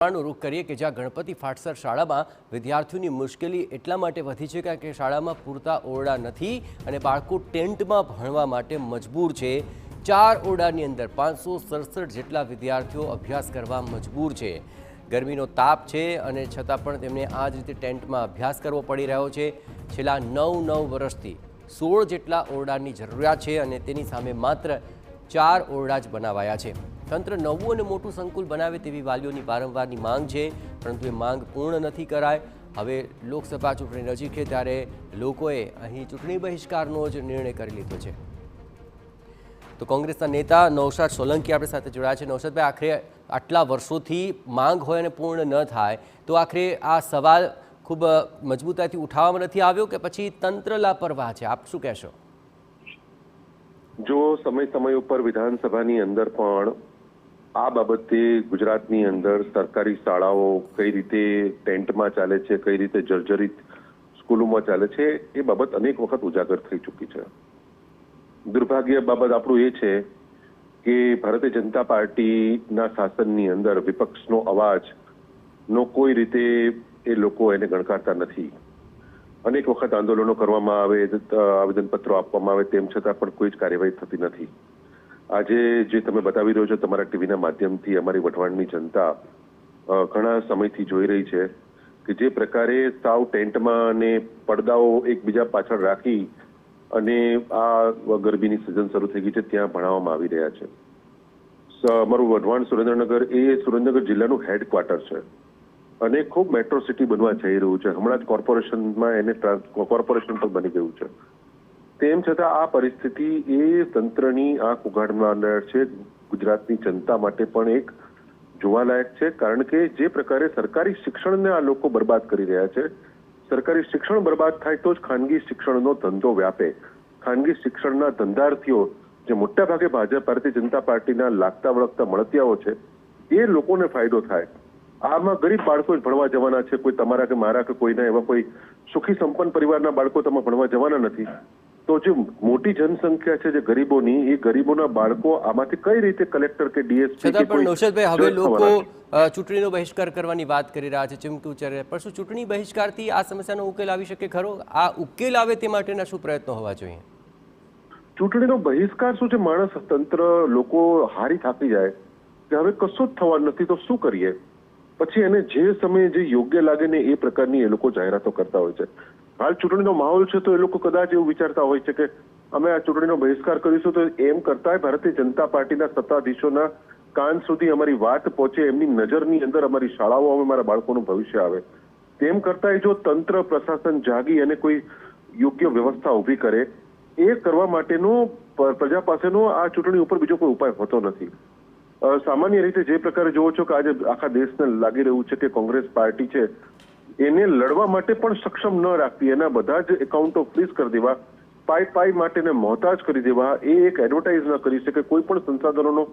रुख करिए कि ज्યાં ગણપતિ ફાટસર શાળામાં વિદ્યાર્થીઓની મુશ્કેલી એટલા માટે વધી છે કારણ કે શાળામાં પૂરતા ઓરડા નથી અને બાળકો ટેન્ટમાં ભણવા માટે મજબૂર છે। 4 ઓરડાની અંદર 567 જેટલા વિદ્યાર્થીઓ અભ્યાસ કરવા મજબૂર છે। ગરમીનો તાપ છે અને છતાં પણ તેમને આ જ રીતે ટેન્ટમાં અભ્યાસ કરવો પડી રહ્યો છે। છેલ્લા 9 વર્ષથી 16 જેટલા ઓરડાની જરૂરિયાત છે અને તેની સામે માત્ર 4 ઓરડા જ બનાવાયા છે। તંત્ર નવું અને મોટું સંકુલ બનાવે તેવી વાલીઓની વારંવારની માંગ છે, પરંતુ એ માંગ પૂર્ણ નથી કરાય। હવે લોકસભા ચૂંટણી નજીક છે ત્યારે લોકોએ અહીં ચૂંટણી બહિષ્કારનો જ નિર્ણય કરી લીધો છે। તો કોંગ્રેસના નેતા નૌશાદ સોલંકી આપણી સાથે જોડાયા છે। નૌશાદભાઈ, આખરે આટલા વર્ષોથી માંગ હોય અને પૂર્ણ ન થાય તો આખરે આ સવાલ ખૂબ મજબૂતાઈથી ઉઠાવવામાં નથી આવ્યો કે પછી તંત્ર લાપરવાહ છે? આપ શું કહેશો? જો સમય ઉપર વિધાનસભાની અંદર પણ આ બાબતે ગુજરાતની અંદર સરકારી શાળાઓ કઈ રીતે ટેન્ટમાં ચાલે છે, કઈ રીતે જર્જરિત સ્કૂલોમાં ચાલે છે, એ બાબત અનેક વખત ઉજાગર થઈ ચૂકી છે। દુર્ભાગ્ય બાબત આપણું એ છે કે ભારતીય જનતા પાર્ટીના શાસનની અંદર વિપક્ષનો અવાજનો કોઈ રીતે એ લોકો એને ગણકારતા નથી। અનેક વખત આંદોલનો કરવામાં આવે, આવેદનપત્રો આપવામાં આવે, તેમ છતાં પણ કોઈ જ કાર્યવાહી થતી નથી। આજે જે તમે બતાવી રહ્યો છો તમારા ટીવીના માધ્યમથી અમારી વઢવાણની જનતા ઘણા સમયથી જોઈ રહી છે કે જે પ્રકારે સાવ ટેન્ટમાં અને પડદાઓ એકબીજા પાછળ રાખી અને આ ગરમીની સિઝન શરૂ થઈ ગઈ છે ત્યાં ભણાવવામાં આવી રહ્યા છે। અમારું વઢવાણ સુરેન્દ્રનગર એ સુરેન્દ્રનગર જિલ્લાનું હેડક્વાર્ટર છે અને ખૂબ મેટ્રો સિટી બનવા જઈ રહ્યું છે। હમણાં જ કોર્પોરેશનમાં એને કોર્પોરેશન પણ બની ગયું છે। તેમ છતાં આ પરિસ્થિતિ એ તંત્રની આંખ ઉઘાડનાર છે। ગુજરાતની જનતા માટે પણ એક જોવાલાયક છે, કારણ કે જે પ્રકારે સરકારી શિક્ષણને આ લોકો બરબાદ કરી રહ્યા છે, સરકારી શિક્ષણ બરબાદ થાય તો જ ખાનગી શિક્ષણનો ધંધો વ્યાપે। ખાનગી શિક્ષણના ધંધાર્થીઓ જે મોટાભાગે ભારતીય જનતા પાર્ટીના લાગતા વળગતા મળતિયાઓ છે એ લોકોને ફાયદો થાય। આમાં ગરીબ બાળકો જ ભણવા જવાના છે। કોઈ તમારા કે મારા કે કોઈના એવા કોઈ સુખી સંપન્ન પરિવારના બાળકો તમે ભણવા જવાના નથી। તો જે મોટી જનસંખ્યા છે જે ગરીબોની, એ ગરીબોના બાળકો આમાંથી કઈ રીતે કલેક્ટર કે ડીએસપી છતાં પણ નૌશાદભાઈ, હવે લોકો ચૂંટણીનો બહિષ્કાર કરવાની વાત કરી રહ્યા છે, ચીમકી ઉચ્ચારી રહ્યા, પણ શું ચૂંટણી બહિષ્કારથી આ સમસ્યાનો ઉકેલ આવી શકે ખરો? આ ઉકેલ આવે તે માટેના શું પ્રયત્નો હોવા જોઈએ? ચૂંટણીનો બહિષ્કાર શું છે? માણસ, તંત્ર, લોકો હારી થાકી જાય કે હવે કશું જ થવાનું નથી તો શું કરીએ, પછી એને જે સમયે જે યોગ્ય લાગે ને એ પ્રકારની એ લોકો જાહેરાતો કરતા હોય છે। હાલ ચૂંટણીનો માહોલ છે તો એ લોકો કદાચ એવું વિચારતા હોય છે કે અમે આ ચૂંટણીનો બહિષ્કાર કરીશું તો એમ કરતા ભારતીય જનતા પાર્ટીના સત્તાધીશોના કાન સુધી અમારી વાત પહોંચે, એમની નજરની અંદર અમારી શાળાઓ આવે, મારા બાળકોનું ભવિષ્ય આવે, તેમ કરતા જો તંત્ર પ્રશાસન જાગી અને કોઈ યોગ્ય વ્યવસ્થા ઊભી કરે, એ કરવા માટેનો પ્રજા પાસેનો આ ચૂંટણી ઉપર બીજો કોઈ ઉપાય હોતો નથી। સામાન્ય રીતે જે પ્રકારે જોવો છો કે આજે આખા દેશને લાગી રહ્યું છે કે કોંગ્રેસ પાર્ટી છે એને લડવા માટે પણ સક્ષમ ન રાખતી, એના બધા જ એકાઉન્ટો ફ્રીઝ કરી દેવા, પાઈ માટેને મોહતાજ કરી દેવા, એ એક એડવર્ટાઇઝ ન કરી શકે, કોઈ પણ સંસાધનોનો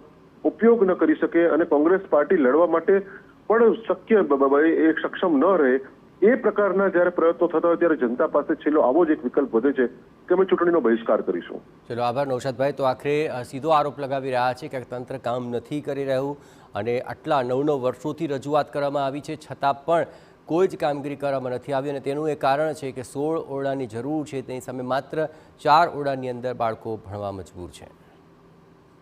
ઉપયોગ ન કરી શકે અને કોંગ્રેસ પાર્ટી લડવા માટે પણ શક્ય એક સક્ષમ ન રહે, એ પ્રકારના જ્યારે પ્રયત્નો થતા હોય ત્યારે જનતા પાસે છેલ્લો આવો જ એક વિકલ્પ વધે છે કે અમે ચૂંટણીનો બહિષ્કાર કરીશું। ચલો, આભાર નૌશાદભાઈ। તો આખરે સીધો આરોપ લગાવી રહ્યા છે કે તંત્ર કામ નથી કરી રહ્યું અને આટલા 9 વર્ષોથી રજૂઆત કરવામાં આવી છે છતાં પણ કોઈ જ કામગીરી કરવામાં નથી આવી અને તેનું એ કારણ છે કે 16 ઓરડાની જરૂર છે, તેની સામે માત્ર 4 ઓરડાની અંદર બાળકો ભણવા મજબૂર છે।